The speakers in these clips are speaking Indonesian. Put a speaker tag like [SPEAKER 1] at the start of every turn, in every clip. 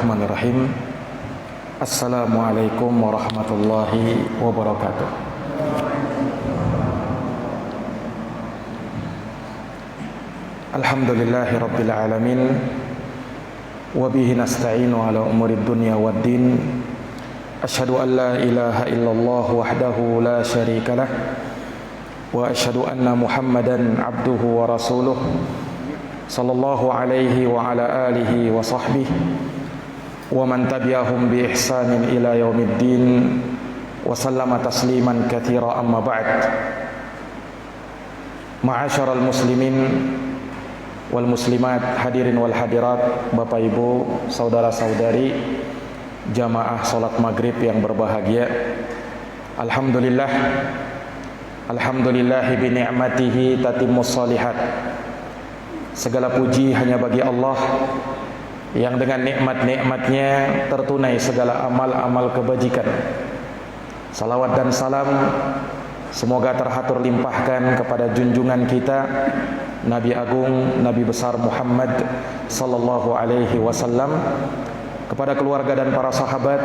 [SPEAKER 1] Bismillahirrahmanirrahim. Assalamualaikum warahmatullahi wabarakatuh. Alhamdulillahi rabbil alamin. Wabihi nasta'inu ala umurid dunya waddin. Asyhadu an la ilaha illallah wahdahu la syarika lah. Wa asyhadu anna Muhammadan abduhu wa rasuluh. Sallallahu alaihi wa ala alihi wa sahbihi wa man tabi'ahum bi ihsanin ila yaumiddin wa sallama tasliman katsira amma ba'd. Ma'asyiral muslimin wal muslimat, hadirin wal hadirat, Bapak Ibu, saudara-saudari jamaah salat maghrib yang berbahagia. Alhamdulillah, alhamdulillahi bi ni'matihi tatimmus shalihat. Segala puji hanya bagi Allah yang dengan nikmat-nikmatnya tertunai segala amal-amal kebajikan. Salawat dan salam semoga terhatur limpahkan kepada junjungan kita Nabi Agung, Nabi besar Muhammad sallallahu alaihi wasallam, kepada keluarga dan para sahabat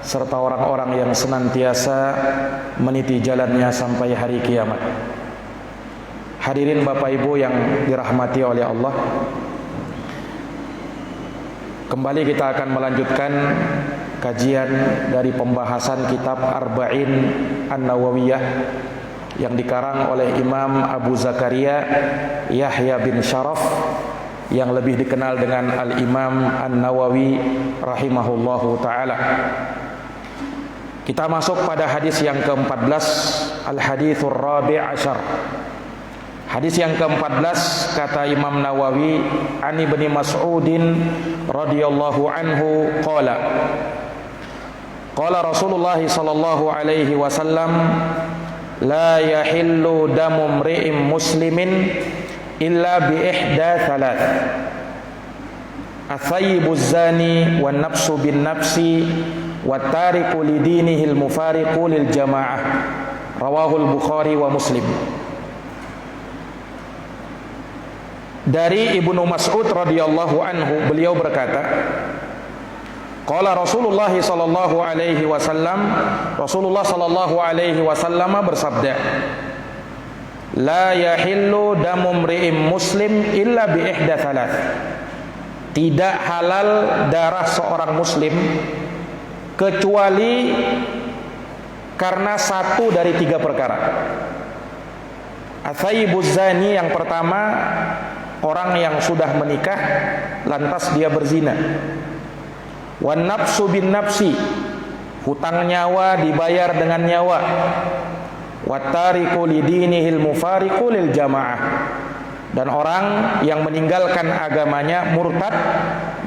[SPEAKER 1] serta orang-orang yang senantiasa meniti jalannya sampai hari kiamat. Hadirin Bapak Ibu yang dirahmati oleh Allah, kembali kita akan melanjutkan kajian dari pembahasan kitab Arba'in An-Nawawiyah yang dikarang oleh Imam Abu Zakaria Yahya bin Sharaf, yang lebih dikenal dengan Al-Imam An-Nawawi rahimahullahu ta'ala. Kita masuk pada hadis yang ke-14, Al-Hadithur Rabi' Ashar. Hadis yang ke-14, kata Imam Nawawi, an Ibni Mas'udin radhiyallahu anhu qala qala Rasulullah sallallahu alaihi wasallam, la yahillu damu mri'in muslimin illa bi ihda thalath, athayyibuz zani wan nafsu bin nafsi wat tariku lidinihi al mufariqu lil jamaah. Rawahul Bukhari wa Muslim. Dari Ibnu Mas'ud radhiyallahu anhu, beliau berkata, qala Rasulullah sallallahu alaihi wasallam, Rasulullah sallallahu alaihi wasallam bersabda, la yahillu damu mri'in muslim illa bi ihda thalath. Tidak halal darah seorang muslim kecuali karena satu dari tiga perkara. Athayyibuz zani, yang pertama, orang yang sudah menikah lantas dia berzina. Wan nafsu bin nafsi, hutang nyawa dibayar dengan nyawa. Wat tariku lidinihil mufariqu lil jamaah, dan orang yang meninggalkan agamanya murtad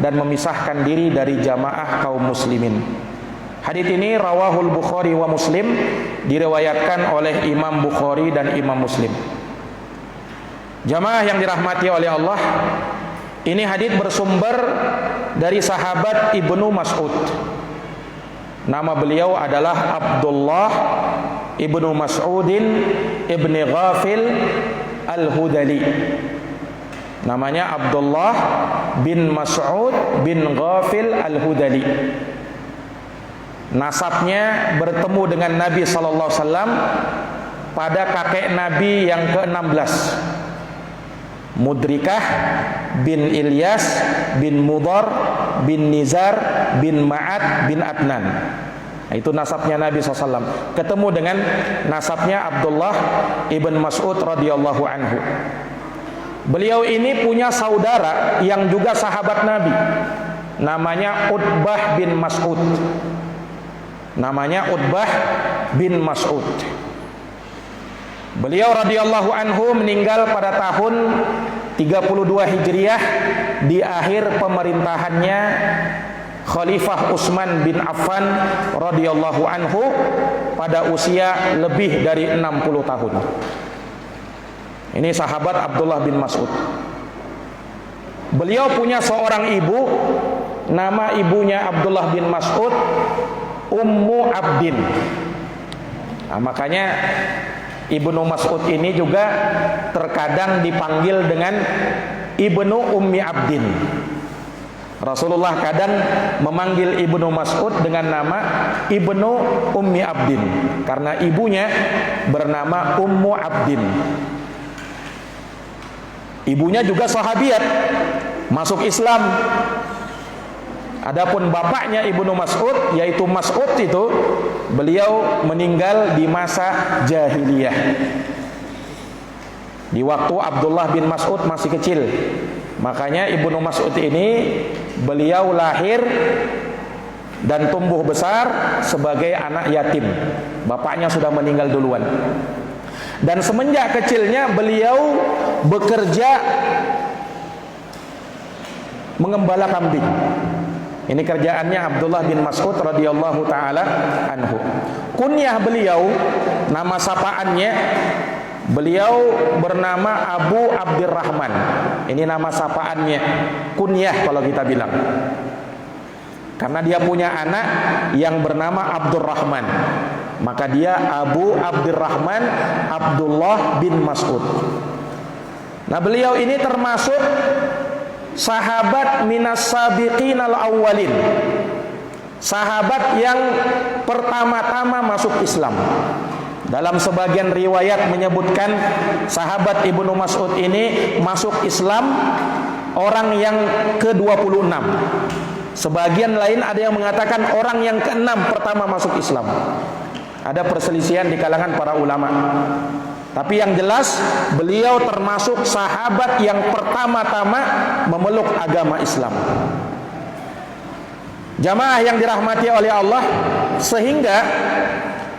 [SPEAKER 1] dan memisahkan diri dari jamaah kaum muslimin. Hadis ini rawahul Bukhari wa Muslim, diriwayatkan oleh Imam Bukhari dan Imam Muslim. Jamaah yang dirahmati oleh Allah, ini hadis bersumber dari sahabat Ibnu Mas'ud. Nama beliau adalah Abdullah Ibnu Mas'udin Ibni Ghafil Al-Hudali. Namanya Abdullah bin Mas'ud bin Ghafil Al-Hudali. Nasabnya bertemu dengan Nabi sallallahu alaihi wasallam pada kakek Nabi yang ke-16, Mudrikah bin Ilyas bin Mudhar bin Nizar bin Ma'ad bin Adnan. Nah, itu nasabnya Nabi SAW. Ketemu dengan nasabnya Abdullah ibn Mas'ud radhiyallahu anhu. Beliau ini punya saudara yang juga sahabat Nabi, namanya Utbah bin Mas'ud. Namanya Utbah bin Mas'ud. Beliau radhiyallahu anhu meninggal pada tahun 32 Hijriah di akhir pemerintahannya Khalifah Utsman bin Affan radhiyallahu anhu pada usia lebih dari 60 tahun. Ini sahabat Abdullah bin Mas'ud. Beliau punya seorang ibu, nama ibunya Abdullah bin Mas'ud Ummu Abdin. Nah, makanya Ibnu Mas'ud ini juga terkadang dipanggil dengan Ibnu Ummi Abdin. Rasulullah kadang memanggil Ibnu Mas'ud dengan nama Ibnu Ummi Abdin, karena ibunya bernama Ummu Abdin. Ibunya juga sahabiat, masuk Islam. Adapun bapaknya Ibnu Mas'ud, yaitu Mas'ud itu, beliau meninggal di masa jahiliyah, di waktu Abdullah bin Mas'ud masih kecil. Makanya Ibnu Mas'ud ini beliau lahir dan tumbuh besar sebagai anak yatim. Bapaknya sudah meninggal duluan. Dan semenjak kecilnya beliau bekerja mengembala kambing. Ini kerjaannya Abdullah bin Mas'ud radhiyallahu taala anhu. Kunyah beliau, nama sapaannya, beliau bernama Abu Abdurrahman. Ini nama sapaannya, kunyah kalau kita bilang. Karena dia punya anak yang bernama Abdurrahman, maka dia Abu Abdurrahman Abdullah bin Mas'ud. Nah, beliau ini termasuk sahabat minas sabiqin al-awwalin, sahabat yang pertama-tama masuk Islam. Dalam sebagian riwayat menyebutkan sahabat Ibnu Mas'ud ini masuk Islam orang yang ke-26. Sebagian lain ada yang mengatakan orang yang ke-6 pertama masuk Islam. Ada perselisihan di kalangan para ulama. Tapi yang jelas beliau termasuk sahabat yang pertama-tama memeluk agama Islam. Jamaah yang dirahmati oleh Allah, sehingga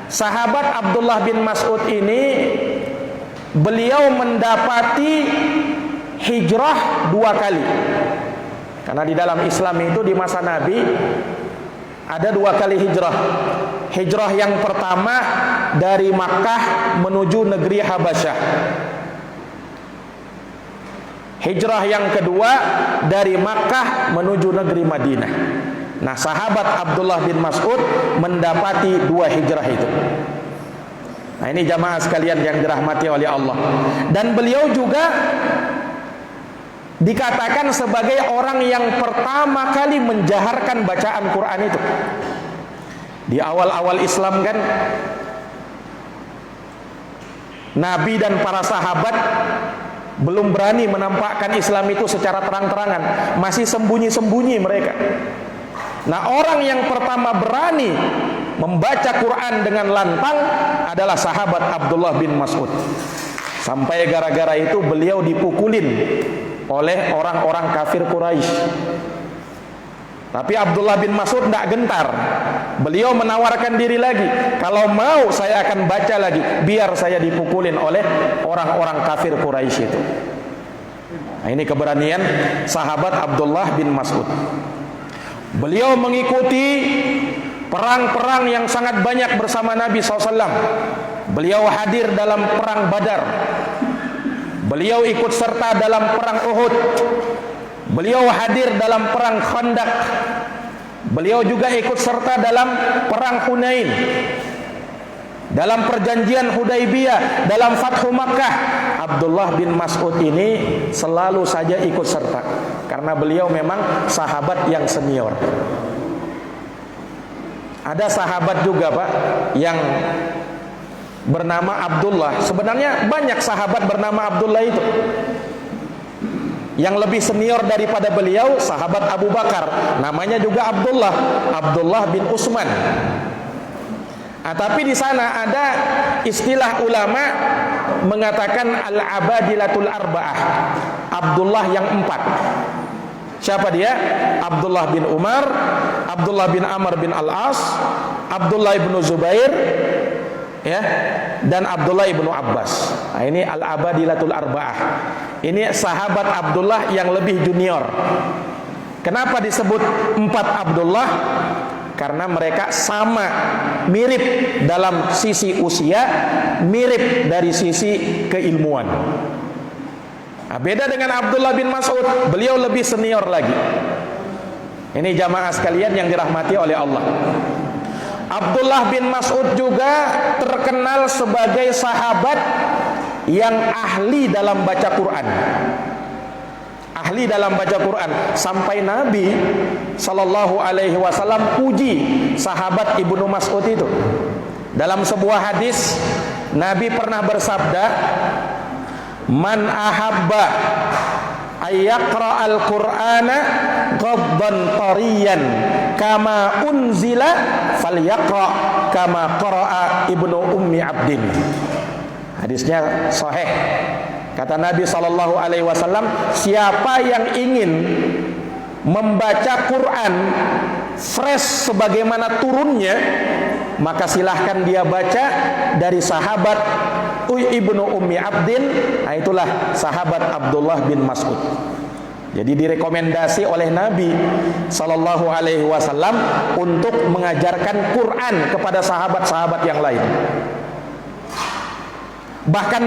[SPEAKER 1] sahabat Abdullah bin Mas'ud ini beliau mendapati hijrah 2 kali. Karena di dalam Islam itu di masa Nabi ada 2 kali hijrah. Hijrah yang pertama dari Makkah menuju negeri Habasyah. Hijrah yang kedua dari Makkah menuju negeri Madinah. Nah, sahabat Abdullah bin Mas'ud mendapati 2 hijrah itu. Nah, ini jamaah sekalian yang dirahmati oleh Allah. Dan beliau juga dikatakan sebagai orang yang pertama kali menjaharkan bacaan Quran itu. Di awal-awal Islam kan, Nabi dan para sahabat belum berani menampakkan Islam itu secara terang-terangan, masih sembunyi-sembunyi mereka. Nah, orang yang pertama berani membaca Quran dengan lantang adalah sahabat Abdullah bin Mas'ud. Sampai gara-gara itu beliau dipukulin oleh orang-orang kafir Quraisy. Tapi Abdullah bin Mas'ud tidak gentar. Beliau menawarkan diri lagi, kalau mau saya akan baca lagi, biar saya dipukulin oleh orang-orang kafir Quraisy itu. Nah, ini keberanian sahabat Abdullah bin Mas'ud. Beliau mengikuti perang-perang yang sangat banyak bersama Nabi SAW. Beliau hadir dalam perang Badar. Beliau ikut serta dalam perang Uhud. Beliau hadir dalam perang Khandaq. Beliau juga ikut serta dalam perang Hunain, dalam perjanjian Hudaibiyah, dalam Fathu Makkah. Abdullah bin Mas'ud ini selalu saja ikut serta, karena beliau memang sahabat yang senior. Ada sahabat juga, Pak, yang bernama Abdullah. Sebenarnya banyak sahabat bernama Abdullah itu. Yang lebih senior daripada beliau, sahabat Abu Bakar, namanya juga Abdullah, Abdullah bin Utsman. Nah, tapi di sana ada istilah ulama mengatakan al-abadilatul arba'ah, Abdullah yang 4. Siapa dia? Abdullah bin Umar, Abdullah bin Amr bin Al-As, Abdullah bin Zubair, ya, dan Abdullah ibnu Abbas. Nah, ini al-abadilatul arba'ah. Ini sahabat Abdullah yang lebih junior. Kenapa disebut 4 Abdullah? Karena mereka sama, mirip dalam sisi usia, mirip dari sisi keilmuan. Nah, beda dengan Abdullah bin Mas'ud, beliau lebih senior lagi. Ini jamaah sekalian yang dirahmati oleh Allah. Abdullah bin Mas'ud juga terkenal sebagai sahabat yang ahli dalam baca Quran. ahli dalam baca Quran. Sampai Nabi Shallallahu Alaihi Wasallam puji sahabat Ibnu Mas'ud itu. Dalam sebuah hadis Nabi pernah bersabda, "Man ahabba ayyaqra al-Qur'ana ghaddan tariyan kama unzila falyaqra kama qara'a Ibnu Ummi Abdin." Hadisnya sahih. Kata Nabi sallallahu alaihi wasallam, siapa yang ingin membaca Quran fresh sebagaimana turunnya, maka silahkan dia baca dari sahabat Ibnu Ummi Abdin. Nah, itulah sahabat Abdullah bin Mas'ud. Jadi direkomendasi oleh Nabi sallallahu alaihi wasallam untuk mengajarkan Quran kepada sahabat-sahabat yang lain. Bahkan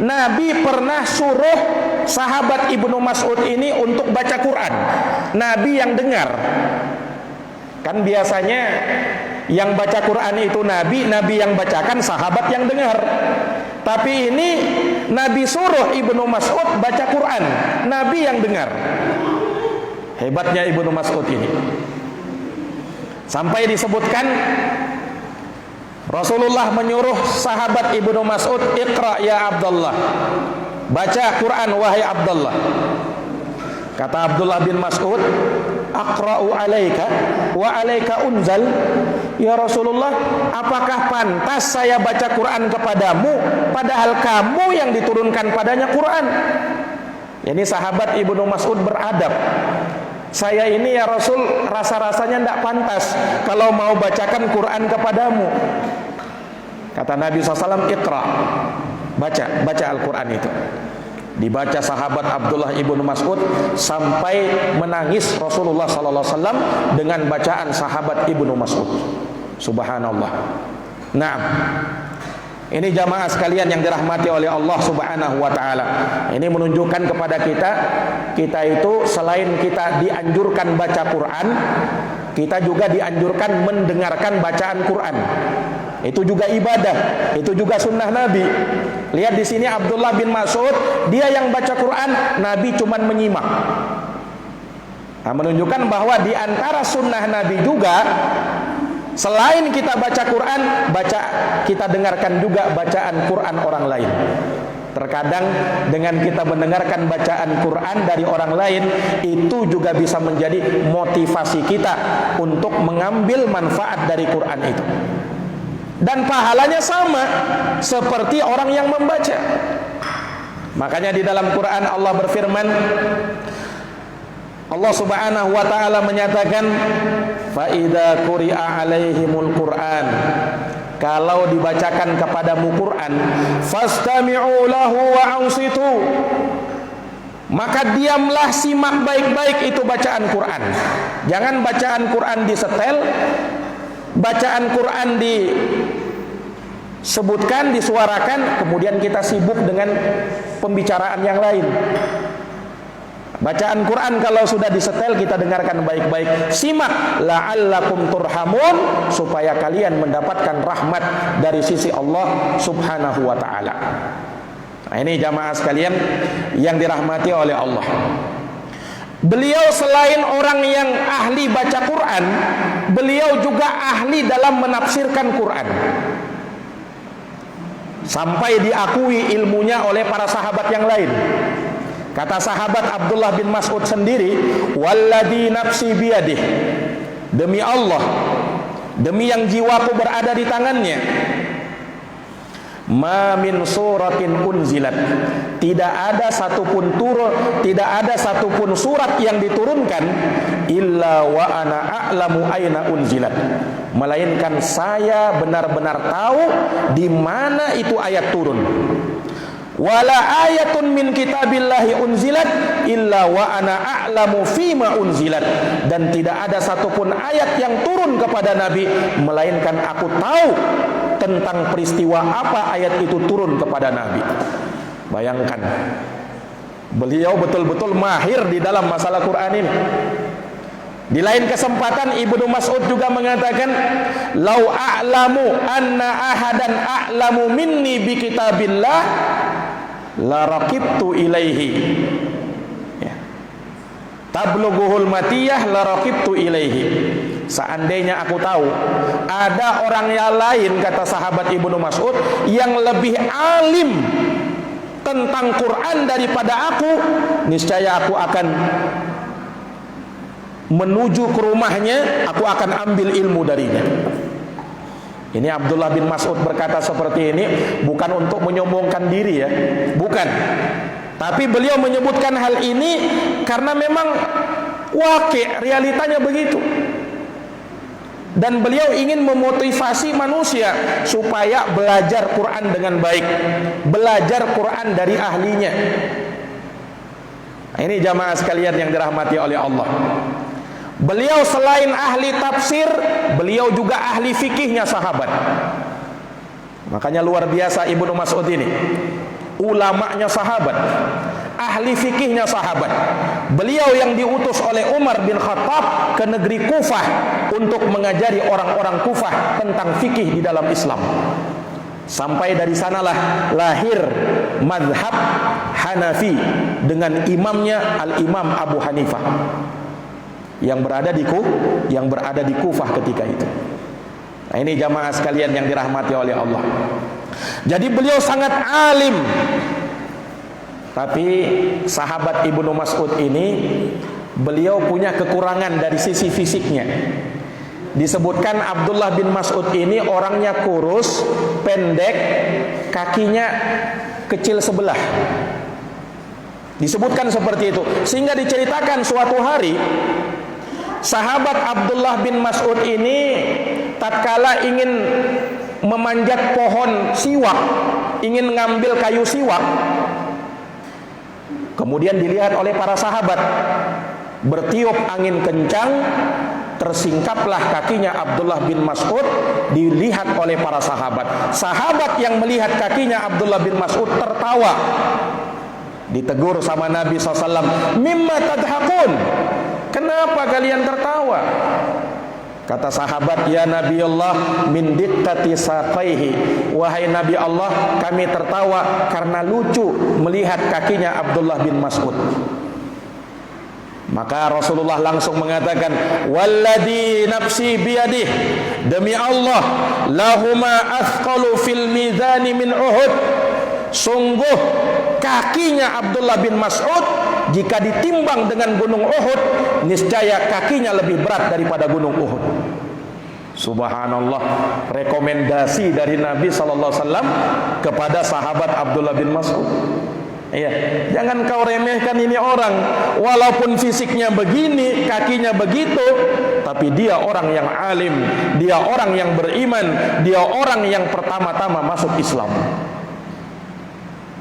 [SPEAKER 1] Nabi pernah suruh sahabat Ibnu Mas'ud ini untuk baca Quran. Nabi yang dengar. Kan biasanya yang baca Quran itu Nabi yang bacakan, sahabat yang dengar. Tapi ini Nabi suruh Ibnu Mas'ud baca Quran, Nabi yang dengar. Hebatnya Ibnu Mas'ud ini. Sampai disebutkan Rasulullah menyuruh sahabat Ibnu Mas'ud, "Iqra ya Abdullah." Baca Quran wahai Abdullah. Kata Abdullah bin Mas'ud, "Aqra'u alaika wa alaika unzal." Ya Rasulullah, apakah pantas saya baca Quran kepadamu padahal kamu yang diturunkan padanya Quran? Ini sahabat Ibnu Mas'ud beradab. Saya ini ya Rasul rasa-rasanya tidak pantas kalau mau bacakan Quran kepadamu. Kata Nabi SAW, "Iqra." Baca Al-Quran itu. Dibaca sahabat Abdullah ibnu Mas'ud sampai menangis Rasulullah SAW dengan bacaan sahabat Ibnu Mas'ud. Subhanallah. Nah, ini jamaah sekalian yang dirahmati oleh Allah Subhanahu wa taala. Ini menunjukkan kepada kita itu selain kita dianjurkan baca Quran, kita juga dianjurkan mendengarkan bacaan Quran. Itu juga ibadah, itu juga sunnah Nabi. Lihat di sini Abdullah bin Mas'ud, dia yang baca Quran, Nabi cuman menyimak. Nah, menunjukkan bahwa di antara sunnah Nabi juga, selain kita baca Quran, kita dengarkan juga bacaan Quran orang lain. Terkadang dengan kita mendengarkan bacaan Quran dari orang lain, itu juga bisa menjadi motivasi kita untuk mengambil manfaat dari Quran itu. Dan pahalanya sama seperti orang yang membaca. Makanya di dalam Quran Allah berfirman, Allah Subhanahu wa taala menyatakan, "Fa idza quri'a 'alaihimul Qur'an." Kalau dibacakan kepadamu Quran, fastami'u lahu wa ansitu. Maka diamlah, simak baik-baik itu bacaan Quran. Jangan bacaan Quran disetel, bacaan Quran disebutkan, disuarakan, kemudian kita sibuk dengan pembicaraan yang lain. Bacaan Quran kalau sudah disetel, kita dengarkan baik-baik, simak, la'allakum turhamun, supaya kalian mendapatkan rahmat dari sisi Allah Subhanahu wa ta'ala. Nah, ini jamaah sekalian yang dirahmati oleh Allah. Beliau selain orang yang ahli baca Quran, beliau juga ahli dalam menafsirkan Quran. Sampai diakui ilmunya oleh para sahabat yang lain. Kata sahabat Abdullah bin Mas'ud sendiri, "Walladzi nafsi biyadih." Demi Allah, demi yang jiwaku berada di tangannya, ma min suratin unzilat, tidak ada satupun surat yang diturunkan illa wa ana a'lamu aina unzilat, melainkan saya benar-benar tahu di mana itu ayat turun. Wala ayatun min kitabillahi unzilat illa wa ana a'lamu fima unzilat, dan tidak ada satupun ayat yang turun kepada Nabi melainkan aku tahu tentang peristiwa apa ayat itu turun kepada Nabi. Bayangkan, beliau betul-betul mahir di dalam masalah Quran ini. Di lain kesempatan Ibnu Mas'ud juga mengatakan, "Lau a'lamu anna ahadan a'lamu minni bi kitabillah la raqibtu ilaihi." tablughuhul matiyah la raqibtu ilaihi. Seandainya aku tahu ada orang yang lain, kata sahabat Ibnu Mas'ud, yang lebih alim tentang Quran daripada aku, niscaya aku akan menuju ke rumahnya, aku akan ambil ilmu darinya. Ini Abdullah bin Mas'ud berkata seperti ini bukan untuk menyombongkan diri ya, bukan. Tapi beliau menyebutkan hal ini karena memang wakil, realitanya begitu. Dan beliau ingin memotivasi manusia supaya belajar Quran dengan baik, belajar Quran dari ahlinya. Nah, ini jamaah sekalian yang dirahmati oleh Allah. Beliau selain ahli tafsir, beliau juga ahli fikihnya sahabat. Makanya luar biasa Ibnu Mas'ud ini, ulamanya sahabat, ahli fikihnya sahabat. Beliau yang diutus oleh Umar bin Khattab ke negeri Kufah untuk mengajari orang-orang Kufah tentang fikih di dalam Islam. Sampai dari sanalah lahir mazhab Hanafi dengan imamnya Al-Imam Abu Hanifah yang berada di Kufah ketika itu. Nah, ini jamaah sekalian yang dirahmati oleh Allah. Jadi beliau sangat alim. Tapi sahabat Ibnu Mas'ud ini, beliau punya kekurangan dari sisi fisiknya. Disebutkan Abdullah bin Mas'ud ini orangnya kurus, pendek, kakinya kecil sebelah. Disebutkan seperti itu. Sehingga diceritakan suatu hari sahabat Abdullah bin Mas'ud ini tatkala ingin memanjat pohon siwak, ingin ngambil kayu siwak, kemudian dilihat oleh para sahabat, bertiup angin kencang, tersingkaplah kakinya Abdullah bin Mas'ud, dilihat oleh para sahabat. Sahabat yang melihat kakinya Abdullah bin Mas'ud tertawa. Ditegur sama Nabi SAW, mimma tadhakun, kenapa kalian tertawa? Kata sahabat, ya Nabi Allah, min diqqati saqaihi, wahai Nabi Allah, kami tertawa karena lucu melihat kakinya Abdullah bin Mas'ud. Maka Rasulullah langsung mengatakan, walladzi nafsi biyadih, demi Allah, lahuma athqalu fil mizani min Uhud, sungguh kakinya Abdullah bin Mas'ud jika ditimbang dengan gunung Uhud, niscaya kakinya lebih berat daripada gunung Uhud. Subhanallah, rekomendasi dari Nabi SAW kepada sahabat Abdullah bin Mas'ud. Iya, jangan kau remehkan ini orang, walaupun fisiknya begini, kakinya begitu, tapi dia orang yang alim, dia orang yang beriman, dia orang yang pertama-tama masuk Islam.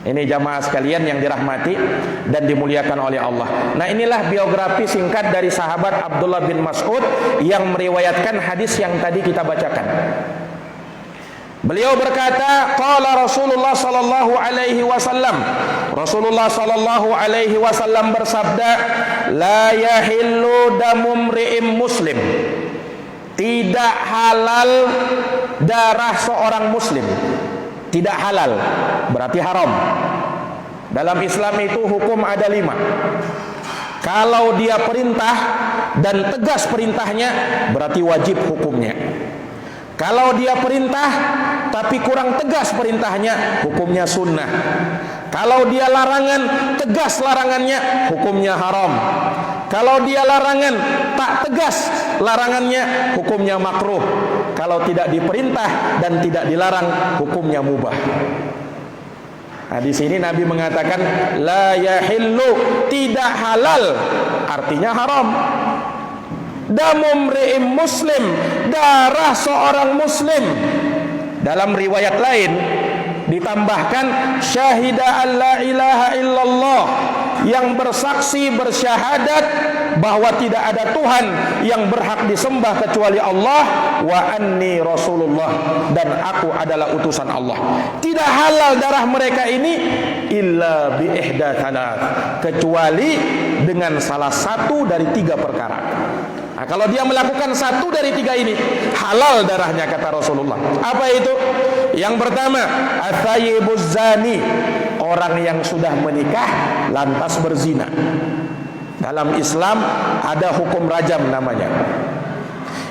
[SPEAKER 1] Ini jamaah sekalian yang dirahmati dan dimuliakan oleh Allah. Nah, inilah biografi singkat dari sahabat Abdullah bin Mas'ud yang meriwayatkan hadis yang tadi kita bacakan. Beliau berkata, qala Rasulullah sallallahu alaihi wasallam, Rasulullah sallallahu alaihi wasallam bersabda, la yahillu damu mri'im muslim, tidak halal darah seorang muslim. Tidak halal berarti haram. Dalam Islam itu hukum ada 5. Kalau dia perintah dan tegas perintahnya, berarti wajib hukumnya. Kalau dia perintah tapi kurang tegas perintahnya, hukumnya sunnah. Kalau dia larangan, tegas larangannya, hukumnya haram. Kalau dia larangan tak tegas larangannya, hukumnya makruh. Kalau tidak diperintah dan tidak dilarang, hukumnya mubah. Nah, di sini Nabi mengatakan la yahillu, tidak halal, artinya haram. Damu mri'im muslim, darah seorang muslim. Dalam riwayat lain ditambahkan syahida alla ilaha illallah, yang bersaksi bersyahadat bahwa tidak ada Tuhan yang berhak disembah kecuali Allah, wa anni Rasulullah, dan aku adalah utusan Allah. Tidak halal darah mereka ini illa bi ihda thalath, kecuali dengan salah satu dari 3 perkara. Nah, kalau dia melakukan 1 dari 3 ini, halal darahnya, kata Rasulullah. Apa itu? Yang pertama, at-thayyibuz zani, orang yang sudah menikah lantas berzina. Dalam Islam ada hukum rajam namanya.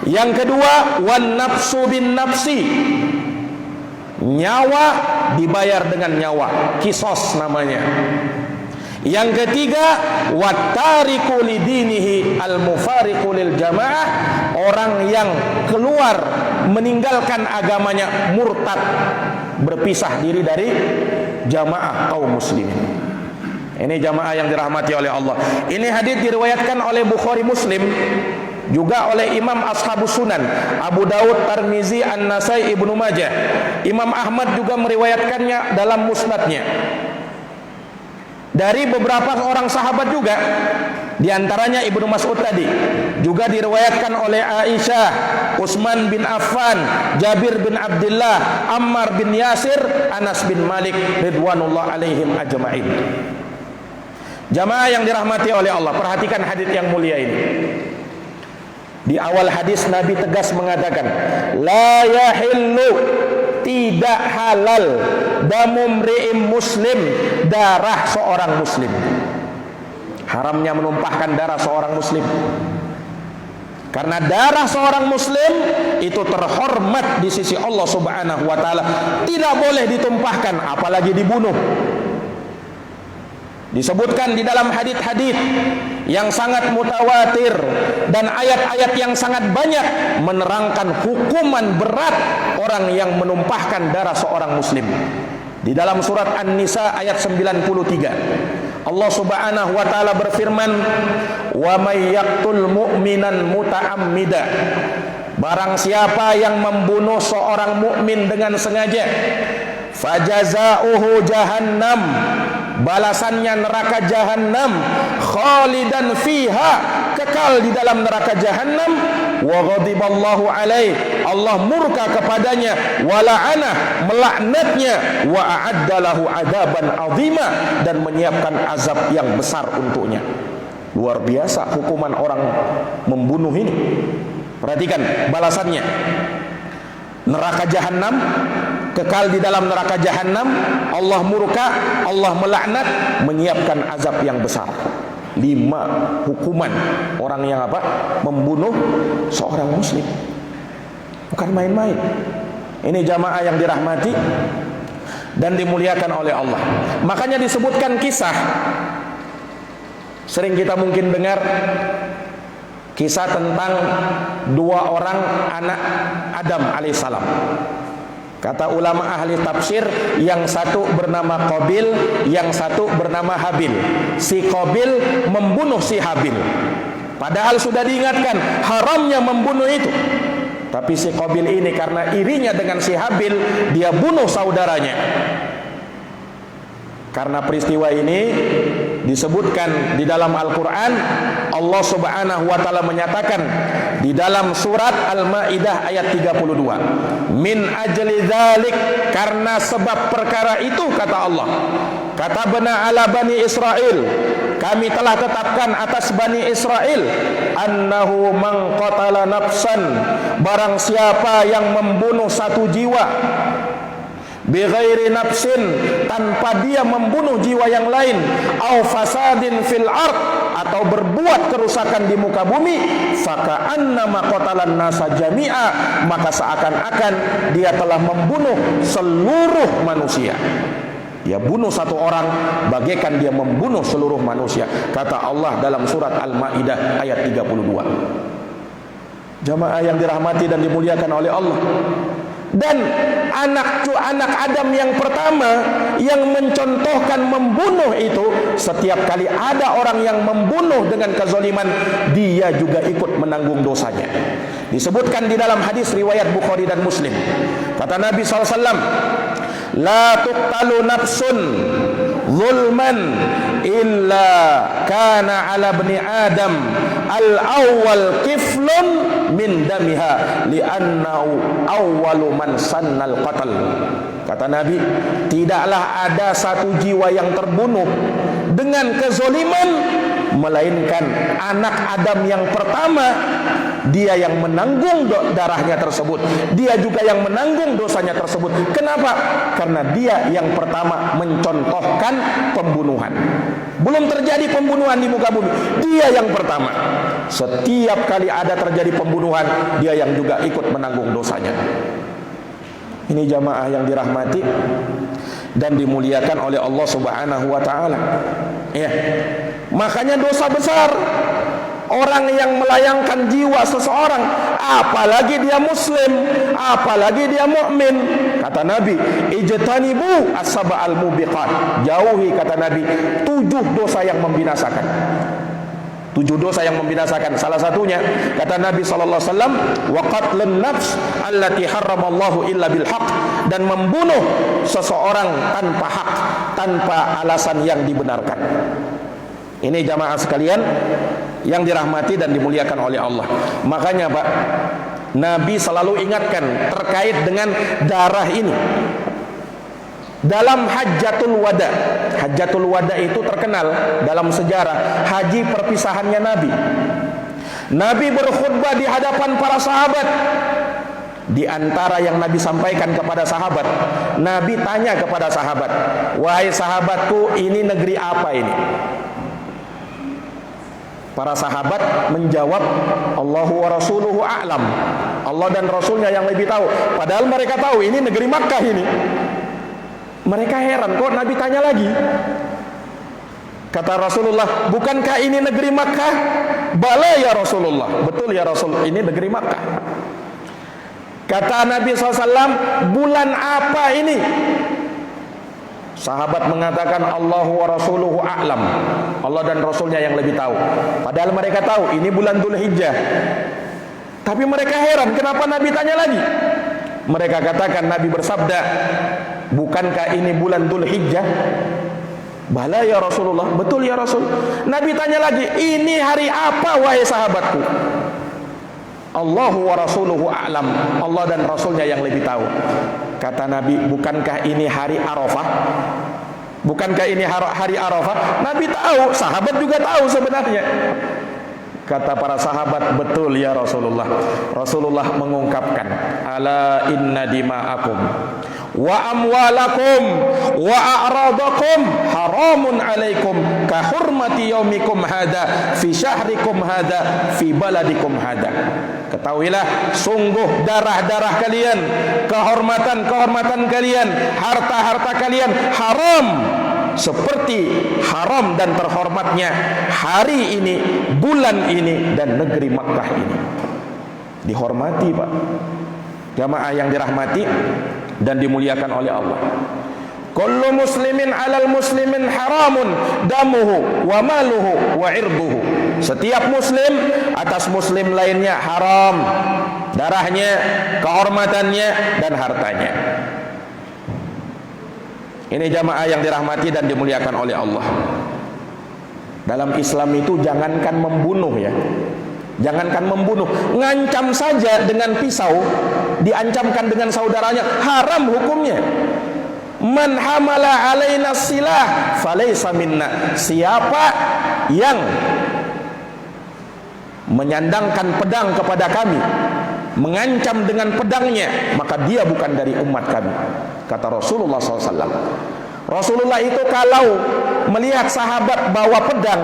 [SPEAKER 1] Yang kedua, wan nafsu bin nafsi. Nyawa dibayar dengan nyawa, kisos namanya. Yang ketiga, wattariku lidinihi al-mufariqu lil jamaah, orang yang keluar meninggalkan agamanya, murtad, berpisah diri dari jamaah kaum muslimin. Ini jamaah yang dirahmati oleh Allah. Ini hadis diriwayatkan oleh Bukhari Muslim, juga oleh Imam Ashabus Sunan, Abu Daud, Tirmizi, An-Nasai, Ibnu Majah. Imam Ahmad juga meriwayatkannya dalam musnadnya. Dari beberapa orang sahabat juga, diantaranya Ibnu Mas'ud tadi, juga diriwayatkan oleh Aisyah, Utsman bin Affan, Jabir bin Abdullah, Ammar bin Yasir, Anas bin Malik, ridwanullah alaihim ajma'in. Jamaah yang dirahmati oleh Allah, perhatikan hadis yang mulia ini. Di awal hadis Nabi tegas mengatakan, la yahillu, tidak halal, damu mri'im muslim, darah seorang muslim. Haramnya menumpahkan darah seorang muslim. Karena darah seorang muslim itu terhormat di sisi Allah Subhanahu wa taala, tidak boleh ditumpahkan, apalagi dibunuh. Disebutkan di dalam hadits-hadits yang sangat mutawatir dan ayat-ayat yang sangat banyak menerangkan hukuman berat orang yang menumpahkan darah seorang muslim. Di dalam surat An-Nisa ayat 93, Allah Subhanahu wa taala berfirman, "Wa may yaqtul mu'minan muta'ammida." Barang siapa yang membunuh seorang mukmin dengan sengaja, fajazauhu jahannam, balasannya neraka jahannam, khalidan fiha, kekal di dalam neraka jahannam, wa ghadiballahu alaih, Allah murka kepadanya, wa la'anah, melaknatnya, wa a'adda lahu adaban azima, dan menyiapkan azab yang besar untuknya. Luar biasa hukuman orang membunuh ini. Perhatikan balasannya, neraka jahanam, kekal di dalam neraka jahanam, Allah murka, Allah melaknat, menyiapkan azab yang besar. 5 hukuman orang yang apa? Membunuh seorang muslim. Bukan main-main. Ini jamaah yang dirahmati dan dimuliakan oleh Allah. Makanya disebutkan kisah, sering kita mungkin dengar kisah tentang 2 orang anak Adam alaihissalam. Kata ulama ahli tafsir, yang satu bernama Qabil, yang satu bernama Habil. Si Qabil membunuh si Habil, padahal sudah diingatkan haramnya membunuh itu. Tapi si Qabil ini karena irinya dengan si Habil, dia bunuh saudaranya. Karena peristiwa ini disebutkan di dalam Al-Quran, Allah Subhanahu wa ta'ala menyatakan di dalam surat Al-Maidah ayat 32, min ajli dzalik, karena sebab perkara itu, kata Allah, katabna ala bani Israel, kami telah tetapkan atas Bani Israel, annahu man qatala nafsan, barang siapa yang membunuh satu jiwa, bighairi nafsin, tanpa dia membunuh jiwa yang lain, au fasadin fil ard, atau berbuat kerusakan di muka bumi, faka'annama qatalan nasa jami'a, maka seakan-akan dia telah membunuh seluruh manusia. Dia bunuh satu orang bagaikan dia membunuh seluruh manusia, kata Allah dalam surat Al-Maidah ayat 32. Jamaah yang dirahmati dan dimuliakan oleh Allah. Dan anak Adam yang pertama yang mencontohkan membunuh itu, setiap kali ada orang yang membunuh dengan kezaliman, dia juga ikut menanggung dosanya. Disebutkan di dalam hadis riwayat Bukhari dan Muslim, kata Nabi SAW, la tuqtalu nafsun zulman illa kana ala bni Adam al-awwal kiflun min damiha li'annahu awwalu man sannal qatl. Kata Nabi, tidaklah ada satu jiwa yang terbunuh dengan kezaliman melainkan anak Adam yang pertama, dia yang menanggung darahnya tersebut, dia juga yang menanggung dosanya tersebut. Kenapa? Karena dia yang pertama mencontohkan pembunuhan. Belum terjadi pembunuhan di muka bumi, dia yang pertama. Setiap kali ada terjadi pembunuhan, dia yang juga ikut menanggung dosanya. Ini jamaah yang dirahmati dan dimuliakan oleh Allah Subhanahu wa taala. Ya. Makanya dosa besar orang yang melayangkan jiwa seseorang, apalagi dia muslim, apalagi dia mukmin. Kata Nabi, ijtanibu as-sab'al mubiqat. Jauhi, kata Nabi, 7 dosa yang membinasakan. 7 dosa yang membinasakan. Salah satunya, kata Nabi sallallahu alaihi wasallam, wa qatlun nafs allati harramallahu illa bil haqq, dan membunuh seseorang tanpa hak, tanpa alasan yang dibenarkan. Ini jamaah sekalian yang dirahmati dan dimuliakan oleh Allah. Makanya Pak, Nabi selalu ingatkan terkait dengan darah ini. Dalam Hajjatul Wada, Hajjatul Wada itu terkenal dalam sejarah haji perpisahannya Nabi. Nabi berkhutbah di hadapan para sahabat. Di antara yang Nabi sampaikan kepada sahabat, Nabi tanya kepada sahabat, wahai sahabatku, ini negeri apa ini? Para sahabat menjawab, Allahu wa rasuluhu a'lam. Allah dan Rasulnya yang lebih tahu. Padahal mereka tahu ini negeri Makkah ini. Mereka heran, kok Nabi tanya lagi? Kata Rasulullah, bukankah ini negeri Makkah? Bala ya Rasulullah. Betul ya Rasul, ini negeri Makkah. Kata Nabi SAW, bulan apa ini? Sahabat mengatakan, Allahu wa rasuluhu a'lam. Allah dan Rasulnya yang lebih tahu. Padahal mereka tahu ini bulan Dzulhijjah. Tapi mereka heran, kenapa Nabi tanya lagi? Mereka katakan, Nabi bersabda, bukankah ini bulan Dzulhijjah? Bala ya Rasulullah. Betul ya Rasul. Nabi tanya lagi, ini hari apa wahai sahabatku? Allahu wa rasuluhu a'lam. Allah dan Rasulnya yang lebih tahu. Kata Nabi, bukankah ini hari Arafah? Bukankah ini hari Arafah? Nabi tahu, sahabat juga tahu sebenarnya. Kata para sahabat, betul ya Rasulullah. Rasulullah mengungkapkan, ala inna dima'akum wa amwalakum wa a'radakum haramun alaikum ka hurmati yaumikum hada fi syahrikum hada fi baladikum hada. Ketahuilah, sungguh darah-darah kalian, kehormatan-kehormatan kalian, harta-harta kalian haram seperti haram dan terhormatnya hari ini, bulan ini, dan negeri Makkah ini. Dihormati Pak, jamaah yang dirahmati dan dimuliakan oleh Allah. Kullu muslimin alal muslimin haramun damuhu wa maluhu wa irduhu. Setiap muslim atas muslim lainnya haram darahnya, kehormatannya, dan hartanya. Ini jamaah yang dirahmati dan dimuliakan oleh Allah. Dalam Islam itu jangankan membunuh ya, jangankan membunuh, ngancam saja dengan pisau, diancamkan dengan saudaranya, haram hukumnya. Man hamala alaina silah falaysa minna. Siapa yang menyandangkan pedang kepada kami, mengancam dengan pedangnya, maka dia bukan dari umat kami. Kata Rasulullah SAW. Rasulullah itu kalau melihat sahabat bawa pedang,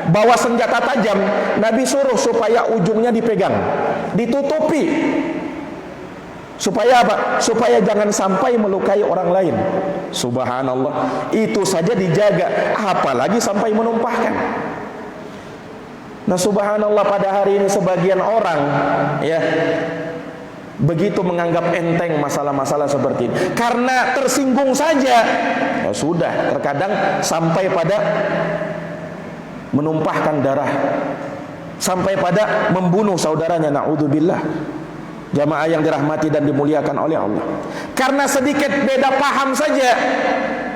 [SPEAKER 1] bawa senjata tajam, Nabi suruh supaya ujungnya dipegang, ditutupi. Supaya apa? Supaya jangan sampai melukai orang lain. Subhanallah. Itu saja dijaga, apalagi sampai menumpahkan. Nah subhanallah, pada hari ini sebagian orang ya begitu menganggap enteng masalah-masalah seperti ini. Karena tersinggung saja, ya sudah, terkadang sampai pada menumpahkan darah, sampai pada membunuh saudaranya, na'udzubillah. Jamaah yang dirahmati dan dimuliakan oleh Allah. Karena sedikit beda paham saja,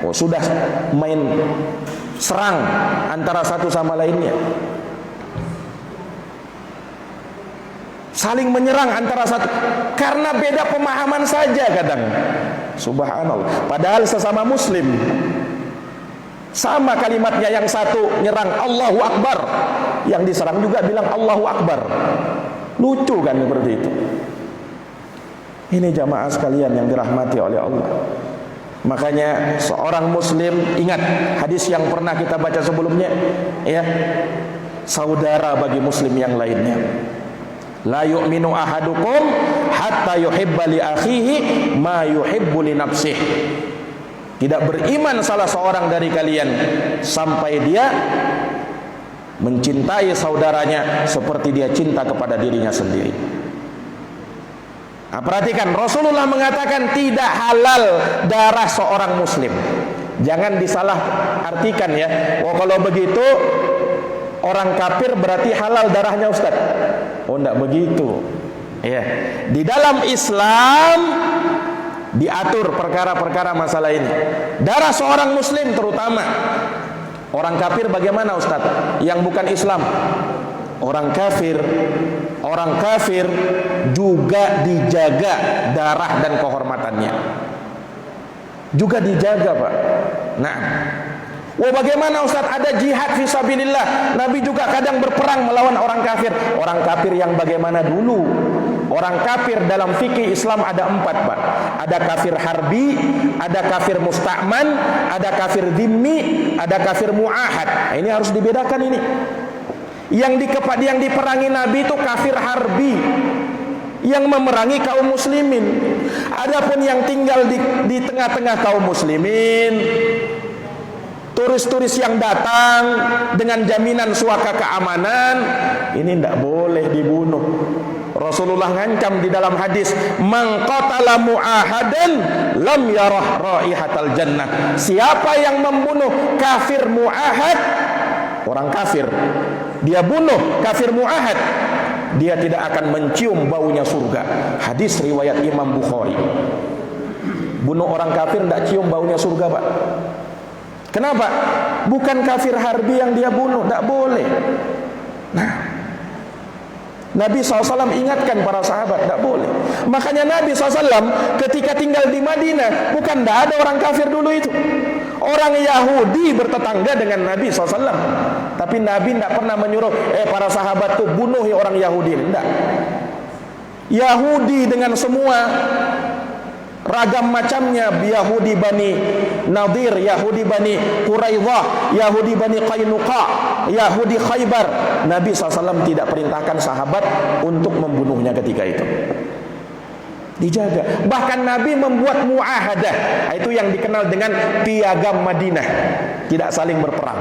[SPEAKER 1] oh sudah main serang antara satu sama lainnya. Saling menyerang antara satu, karena beda pemahaman saja kadang. Subhanallah. Padahal sesama muslim. Sama kalimatnya, yang satu nyerang Allahu Akbar, yang diserang juga bilang Allahu Akbar. Lucu kan seperti itu. Ini jamaah sekalian yang dirahmati oleh Allah. Makanya seorang muslim, ingat hadis yang pernah kita baca sebelumnya, ya, saudara bagi muslim yang lainnya. La yu'minu ahadukum hatta yuhibba li akhihi ma yuhibbu li nafsihi. Tidak beriman salah seorang dari kalian sampai dia mencintai saudaranya seperti dia cinta kepada dirinya sendiri. Nah, perhatikan, Rasulullah mengatakan tidak halal darah seorang muslim. Jangan disalah artikan ya. Oh, kalau begitu orang kafir berarti halal darahnya, Ustaz. Oh, enggak begitu. Ya. Di dalam Islam diatur perkara-perkara masalah ini. Darah seorang muslim terutama. Orang kafir bagaimana, Ustaz? Yang bukan Islam. Orang kafir juga dijaga darah dan kehormatannya. Juga dijaga, Pak. Nah, bagaimana, Ustaz? Ada jihad fisabilillah. Nabi juga kadang berperang melawan orang kafir. Orang kafir yang bagaimana dulu? Orang kafir dalam fikih Islam ada 4, Pak. Ada kafir harbi, ada kafir musta'man, ada kafir dhimmi, ada kafir mu'ahad. Nah, ini harus dibedakan ini. Yang diperangi Nabi itu kafir harbi, yang memerangi kaum muslimin. Adapun yang tinggal di tengah-tengah kaum muslimin, turis-turis yang datang dengan jaminan suaka keamanan, ini tidak boleh dibunuh. Rasulullah ngancam di dalam hadis, man qatala mu'ahadan lam yarah raihatal jannah. Siapa yang membunuh kafir mu'ahad, orang kafir, dia bunuh kafir mu'ahad, dia tidak akan mencium baunya surga. Hadis riwayat Imam Bukhari. Bunuh orang kafir tidak cium baunya surga, Pak. Kenapa? Bukan kafir harbi yang dia bunuh, tidak boleh. Nah, Nabi SAW ingatkan para sahabat, tidak boleh. Makanya Nabi SAW ketika tinggal di Madinah, bukan tidak ada orang kafir dulu itu. Orang Yahudi bertetangga dengan Nabi SAW, tapi Nabi tidak pernah menyuruh para sahabatku bunuhi orang Yahudi. Tidak. Yahudi dengan semua ragam macamnya, Yahudi Bani Nadir, Yahudi Bani Quraidah, Yahudi Bani Qainuqa, Yahudi Khaybar, Nabi SAW tidak perintahkan sahabat untuk membunuhnya ketika itu. Dijaga. Bahkan Nabi membuat muahadah, itu yang dikenal dengan piagam Madinah, tidak saling berperang,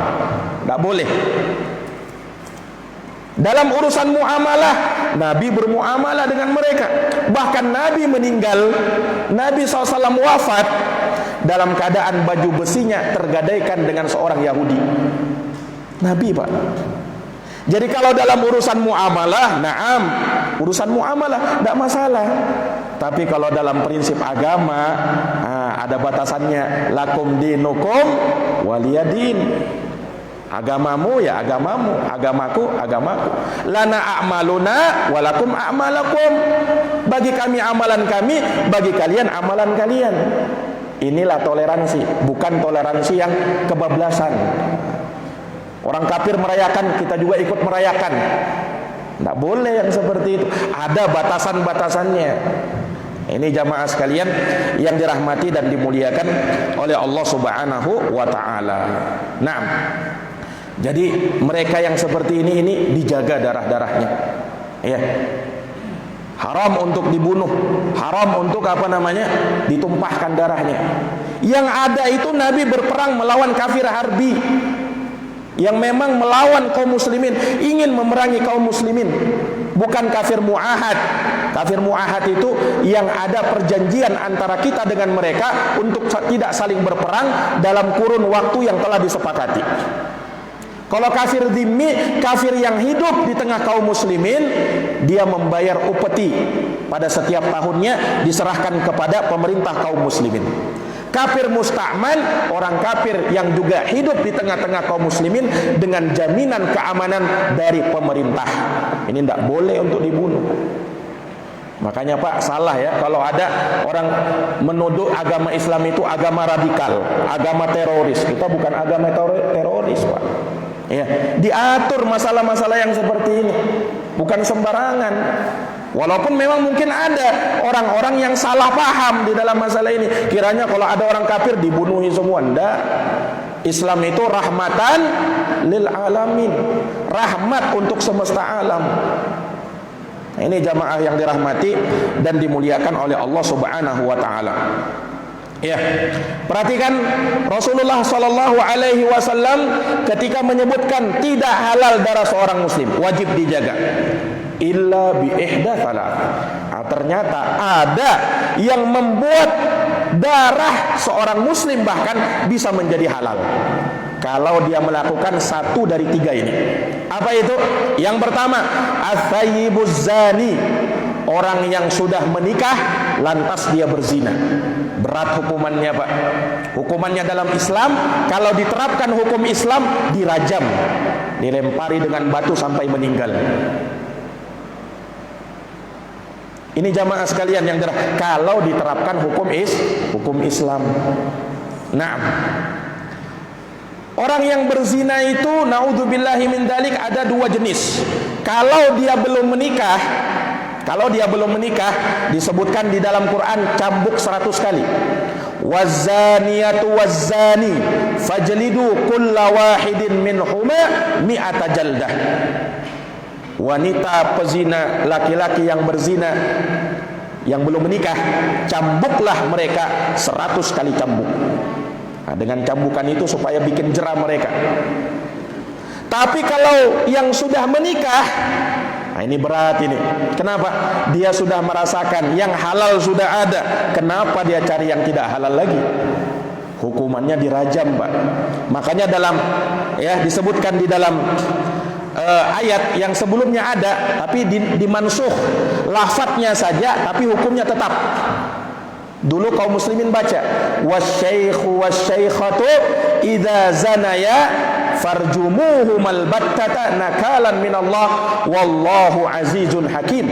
[SPEAKER 1] tidak boleh. Dalam urusan muamalah, Nabi bermuamalah dengan mereka. Bahkan Nabi meninggal, Nabi SAW wafat dalam keadaan baju besinya tergadaikan dengan seorang Yahudi. Nabi, Pak. Jadi kalau dalam urusan muamalah, na'am, urusan muamalah tidak masalah. Tapi kalau dalam prinsip agama, ada batasannya. Lakum dinukum waliyadin. Agamamu ya agamamu, agamaku agamaku. Lana a'maluna walakum a'malakum. Bagi kami amalan kami, bagi kalian amalan kalian. Inilah toleransi, bukan toleransi yang kebablasan. Orang kafir merayakan, kita juga ikut merayakan. Tidak boleh yang seperti itu. Ada batasan-batasannya. Ini jamaah sekalian yang dirahmati dan dimuliakan oleh Allah Subhanahu wa ta'ala. Naam. Jadi mereka yang seperti ini dijaga darah-darahnya. Ya. Haram untuk dibunuh, haram untuk ditumpahkan darahnya. Yang ada itu Nabi berperang melawan kafir harbi, yang memang melawan kaum muslimin, ingin memerangi kaum muslimin, bukan kafir mu'ahad. Kafir mu'ahad itu yang ada perjanjian antara kita dengan mereka untuk tidak saling berperang dalam kurun waktu yang telah disepakati. Kalau kafir dhimmi, kafir yang hidup di tengah kaum muslimin, dia membayar upeti pada setiap tahunnya, diserahkan kepada pemerintah kaum muslimin. Kafir musta'man, orang kafir yang juga hidup di tengah-tengah kaum muslimin dengan jaminan keamanan dari pemerintah. Ini tidak boleh untuk dibunuh. Makanya Pak, salah ya kalau ada orang menuduh agama Islam itu agama radikal, agama teroris. Kita bukan agama teroris Pak. Ya, diatur masalah-masalah yang seperti ini, bukan sembarangan. Walaupun memang mungkin ada orang-orang yang salah paham di dalam masalah ini. Kiranya kalau ada orang kafir dibunuhi semua. Enggak. Islam itu rahmatan lil alamin, rahmat untuk semesta alam. Nah, ini jamaah yang dirahmati dan dimuliakan oleh Allah Subhanahu wa taala. Ya, perhatikan Rasulullah sallallahu alaihi wasallam ketika menyebutkan tidak halal darah seorang muslim, wajib dijaga. Illa bi ihda thalath. Ternyata ada yang membuat darah seorang muslim bahkan bisa menjadi halal kalau dia melakukan satu dari tiga ini. Apa itu? Yang pertama, as-sayyibuz zani, orang yang sudah menikah lantas dia berzina. Berat hukumannya Pak. Hukumannya dalam Islam, kalau diterapkan hukum Islam, dirajam, dilempari dengan batu sampai meninggal. Ini jamaah sekalian yang kalau diterapkan hukum Islam. Nah, orang yang berzina itu naudzubillahi min dzalik ada dua jenis. Kalau dia belum menikah, disebutkan di dalam Quran cambuk 100 kali. Wazaniyatu wazani fajlidu kulla wahidin minhuma mi'ata jaldah. Wanita pezina, laki-laki yang berzina yang belum menikah, cambuklah mereka 100 kali cambuk. Nah, dengan cambukan itu supaya bikin jera mereka. Tapi kalau yang sudah menikah, nah ini berat ini. Kenapa? Dia sudah merasakan yang halal sudah ada. Kenapa dia cari yang tidak halal lagi? Hukumannya dirajam, Pak. Makanya disebutkan di dalam ayat yang sebelumnya ada, tapi dimansuh lafadznya saja, tapi hukumnya tetap. Dulu kaum muslimin baca wasyaikhu wasyaikhatu idza zanaya farjumuhumal battata nakalan minallah wallahu azizun hakim.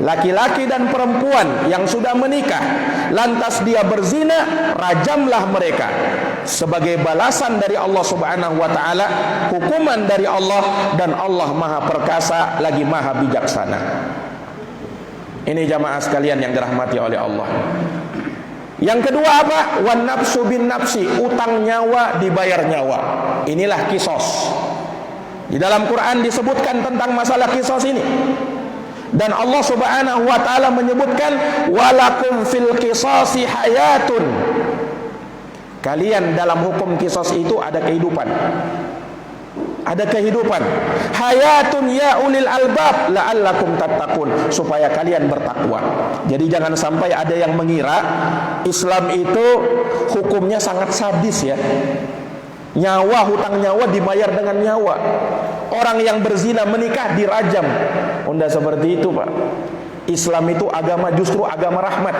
[SPEAKER 1] Laki-laki dan perempuan yang sudah menikah lantas dia berzina, rajamlah mereka sebagai balasan dari Allah Subhanahu wa taala, hukuman dari Allah, dan Allah Maha Perkasa lagi Maha Bijaksana. Ini jamaah sekalian yang dirahmati oleh Allah. Yang kedua apa? Wan nafsu bin nafsi, utang nyawa dibayar nyawa. Inilah kisos. Di dalam Quran disebutkan tentang masalah kisos ini. Dan Allah Subhanahu wa taala menyebutkan walakum fil qisasi hayatun. Kalian dalam hukum kisos itu ada kehidupan. Ada kehidupan. Hayatun ya ulil albab la'allakum tattaqun, supaya kalian bertakwa. Jadi jangan sampai ada yang mengira Islam itu hukumnya sangat sadis ya. Nyawa, hutang nyawa dibayar dengan nyawa. Orang yang berzina menikah dirajam. Tidak seperti itu, Pak. Islam itu justru agama rahmat.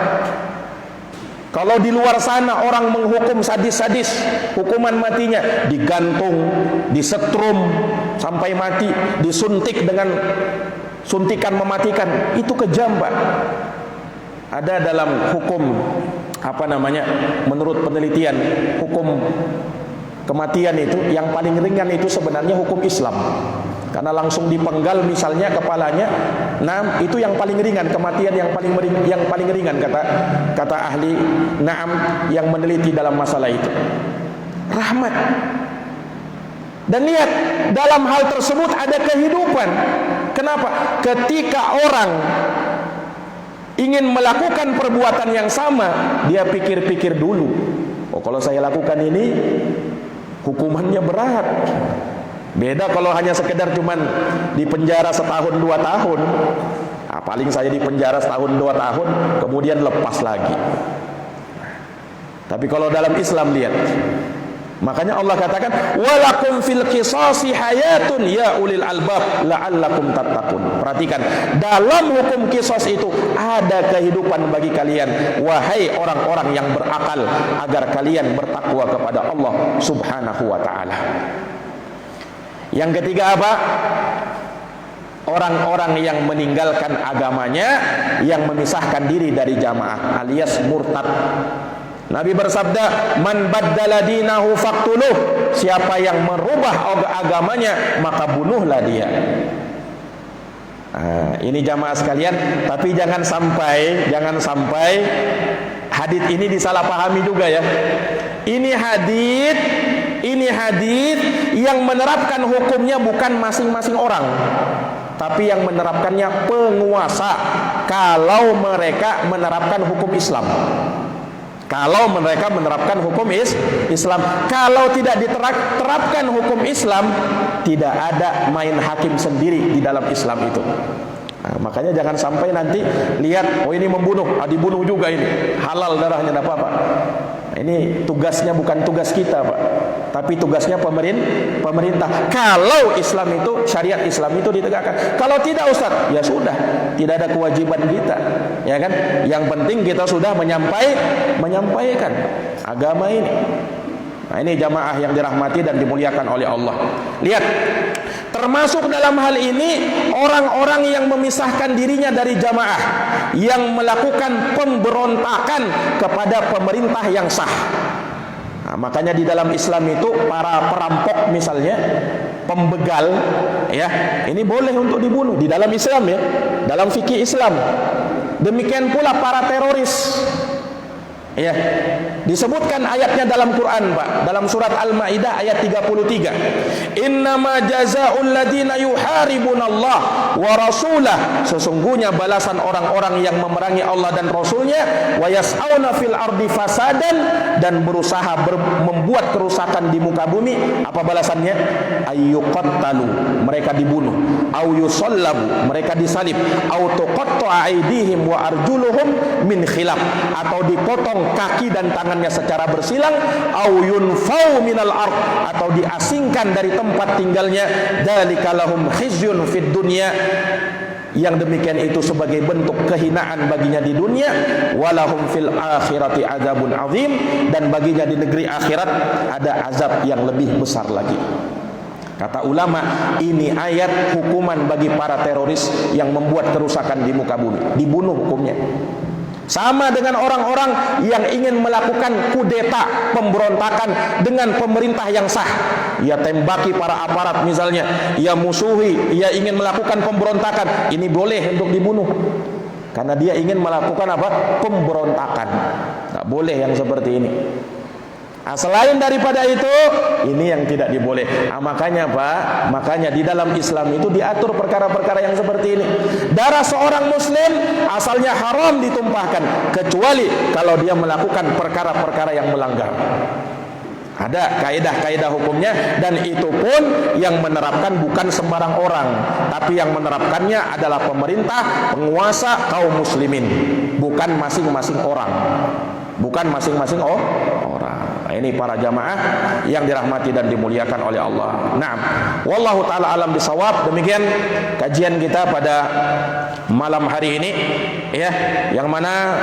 [SPEAKER 1] Kalau di luar sana orang menghukum sadis-sadis, hukuman matinya digantung, disetrum sampai mati, disuntik dengan suntikan mematikan. Itu kejam, Pak. Ada dalam hukum menurut penelitian hukum kematian itu yang paling ringan itu sebenarnya hukum Islam. Karena langsung dipenggal misalnya kepalanya. Nah, itu yang paling ringan, kematian yang paling ringan kata ahli yang meneliti dalam masalah itu. Rahmat. Dan lihat, dalam hal tersebut ada kehidupan. Kenapa? Ketika orang ingin melakukan perbuatan yang sama, dia pikir-pikir dulu. Oh, kalau saya lakukan ini hukumannya berat. Beda kalau hanya sekedar cuman di penjara setahun 2 tahun. Nah, paling saya di penjara setahun 2 tahun, kemudian lepas lagi. Tapi kalau dalam Islam lihat, makanya Allah katakan walakum fil qisasi hayatun ya ulil albab la'allakum tattaqun. Perhatikan, dalam hukum qisas itu ada kehidupan bagi kalian, wahai orang-orang yang berakal, agar kalian bertakwa kepada Allah Subhanahu wa taala. Yang ketiga apa? orang-orang yang meninggalkan agamanya, yang memisahkan diri dari jamaah alias murtad. Nabi bersabda, man baddala dinahu faqtuluh, siapa yang merubah agamanya maka bunuhlah dia. Ini jamaah sekalian, tapi jangan sampai hadits ini disalahpahami juga ya. Ini hadits yang menerapkan hukumnya bukan masing-masing orang, tapi yang menerapkannya penguasa kalau mereka menerapkan hukum Islam. Kalau mereka menerapkan hukum Islam, kalau tidak diterapkan hukum Islam, tidak ada main hakim sendiri di dalam Islam itu. Makanya jangan sampai nanti lihat, oh ini membunuh, dibunuh juga ini, halal darahnya, tidak apa-apa. Ini tugasnya bukan tugas kita, Pak, tapi tugasnya pemerintah. Kalau Islam itu, syariat Islam itu ditegakkan. Kalau tidak, Ustaz, ya sudah, tidak ada kewajiban kita, ya kan? Yang penting kita sudah menyampaikan agama ini. Nah, ini jamaah yang dirahmati dan dimuliakan oleh Allah. Lihat, termasuk dalam hal ini orang-orang yang memisahkan dirinya dari jamaah, yang melakukan pemberontakan kepada pemerintah yang sah. Nah, makanya di dalam Islam itu para perampok misalnya, pembegal, ya, ini boleh untuk dibunuh di dalam Islam ya, dalam fikih Islam. Demikian pula para teroris. Ya, disebutkan ayatnya dalam Quran, Pak, dalam surat Al-Maidah ayat 33. Innama jazaa'ul ladzina yuharibunallah wa rasulah, sesungguhnya balasan orang-orang yang memerangi Allah dan Rasulnya, wa yas'auna fil ardi fasadan, dan berusaha membuat kerusakan di muka bumi. Apa balasannya? Ayyuqattalu, mereka dibunuh, au yusallabu, mereka disalib, au tuqatta'a aydihim wa arjuluhum min khilaf, atau dipotong kaki dan tangannya secara bersilang, au yunfau minal ard, atau diasingkan dari tempat tinggalnya. Dzalika lahum khizyun fid dunya, yang demikian itu sebagai bentuk kehinaan baginya di dunia, walahum fil akhirati adzabun azim, dan baginya di negeri akhirat ada azab yang lebih besar lagi. Kata ulama, ini ayat hukuman bagi para teroris yang membuat kerusakan di muka bumi, dibunuh hukumnya. Sama dengan orang-orang yang ingin melakukan kudeta, pemberontakan dengan pemerintah yang sah. Ia tembaki para aparat misalnya, ia musuhi, ia ingin melakukan pemberontakan. Ini boleh untuk dibunuh, karena dia ingin melakukan apa? Pemberontakan. Tak boleh yang seperti ini. Selain daripada itu, ini yang tidak diboleh. Makanya Pak, makanya di dalam Islam itu diatur perkara-perkara yang seperti ini. Darah seorang muslim asalnya haram ditumpahkan, kecuali kalau dia melakukan perkara-perkara yang melanggar. Ada kaidah-kaidah hukumnya, dan itu pun yang menerapkan bukan sembarang orang, tapi yang menerapkannya adalah pemerintah, penguasa, kaum muslimin, bukan masing-masing orang. Bukan masing-masing orang. Nah, ini para jamaah yang dirahmati dan dimuliakan oleh Allah. Naam. Wallahu taala alam bisawab. Demikian kajian kita pada malam hari ini, ya, yang mana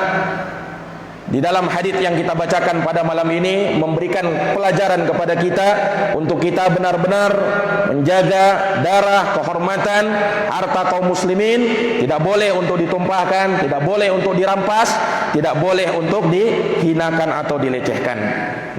[SPEAKER 1] di dalam hadits yang kita bacakan pada malam ini memberikan pelajaran kepada kita untuk kita benar-benar menjaga darah, kehormatan, harta kaum muslimin. Tidak boleh untuk ditumpahkan, tidak boleh untuk dirampas, tidak boleh untuk dihinakan atau dilecehkan.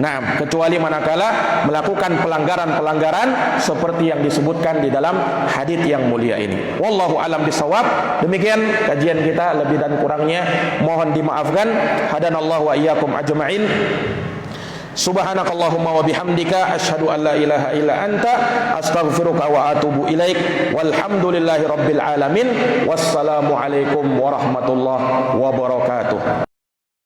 [SPEAKER 1] Nah, kecuali manakala melakukan pelanggaran-pelanggaran seperti yang disebutkan di dalam hadits yang mulia ini. Wallahu alam bisawab. Demikian kajian kita, lebih dan kurangnya mohon dimaafkan. Hadanallahu wa iyyakum ajma'in. Subhanakallahumma wa bihamdika asyhadu an la ilaha illa anta astaghfiruka wa atubu ilaik. Walhamdulillahi rabbil alamin. Wassalamu alaikum warahmatullahi wabarakatuh.